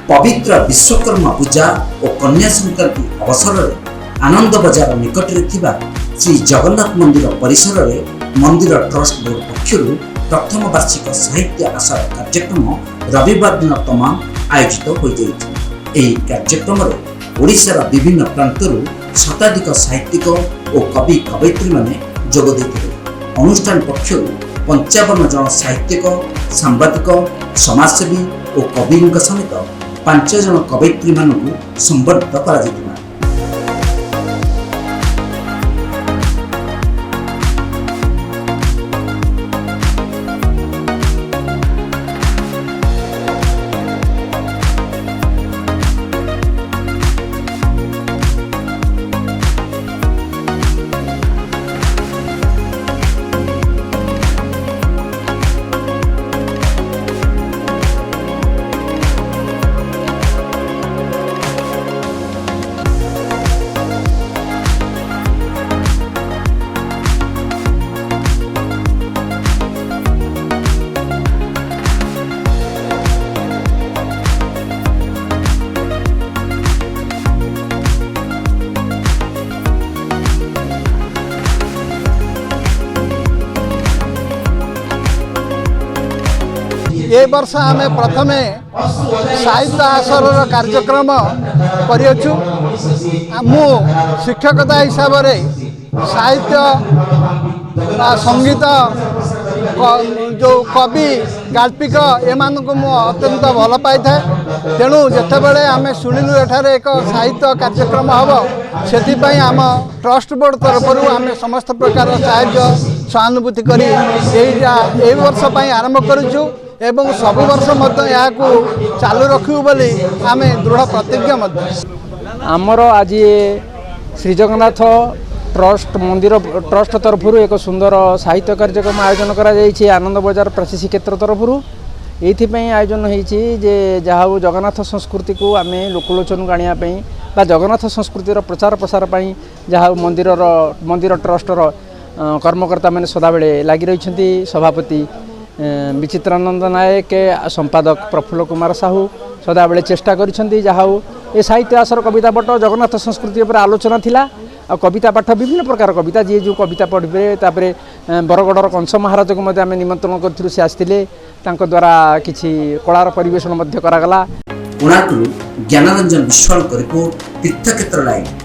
पवित्र विश्वकर्मा पूजा और कन्या संक्रांति अवसर में आनंद बजार निकट में श्री जगन्नाथ मंदिर परिसर में मंदिर ट्रस्ट बोर्ड पक्षर प्रथम वार्षिक साहित्य आसार कार्यक्रम रविवार दिन तमाम आयोजित हो जाए। कार्यक्रम में ओडिशार विभिन्न प्रांतरू शताधिक साहित्यिक और कवि कवयित्री माने जोग देते। अनुष्ठान पक्षर 55 जन साहित्यिक सांबादिक समाजसेवी और कवि समेत 5 जन कवयित्री मानक संबर्धित कर ए वर्ष आम प्रथम साहित्य आसर कार्यक्रम करियछु। मु शिक्षकता हिसाब रे साहित्य संगीत जो कवि गाल्पिक एमान को मु अत्यंत भल पाई था। तेणु जितेबाला आम शुणिलु एठारे एक साहित्य कार्यक्रम हम से आम ट्रस्ट बोर्ड तरफ आम समस्त प्रकार साहाय्य सहानुभूति करी ए वर्ष आरंभ करूँ एवं सब वर्ष चालू रखू बोली आम दृढ़ प्रतिज्ञा। आमर आज श्री जगन्नाथ ट्रस्ट मंदिर ट्रस्ट तरफ एक सुंदर साहित्य कार्यक्रम आयोजन करा जायछि आनंद बजार तेर्थक्षेत्र तरफ ये आयोजन होती जहाँ जगन्नाथ संस्कृति को आम लोकलोचन आने जगन्नाथ संस्कृतिर प्रचार प्रसार जहाँ मंदिर ट्रस्टर कर्मकर्ता मैंने सदाबले लगी रही। सभापति विचित्रानंद नायक संपादक प्रफुल्ल कुमार साहू सदाबले चेष्टा करिसेंती जहाँ ये साहित्य आसर कविता पट जगन्नाथ संस्कृति पर आलोचना थिला आ कविता पाठ विभिन्न प्रकार कविता जी जो कविता पढ़े तापर बरगढ़र कंस महाराज को आम निमंत्रण कर से आसते द्वारा किसी कलार परिवेशन करागला। ज्ञानरंजन विश्वाल रिपोर्ट तीर्थक्षेत्र लाइव।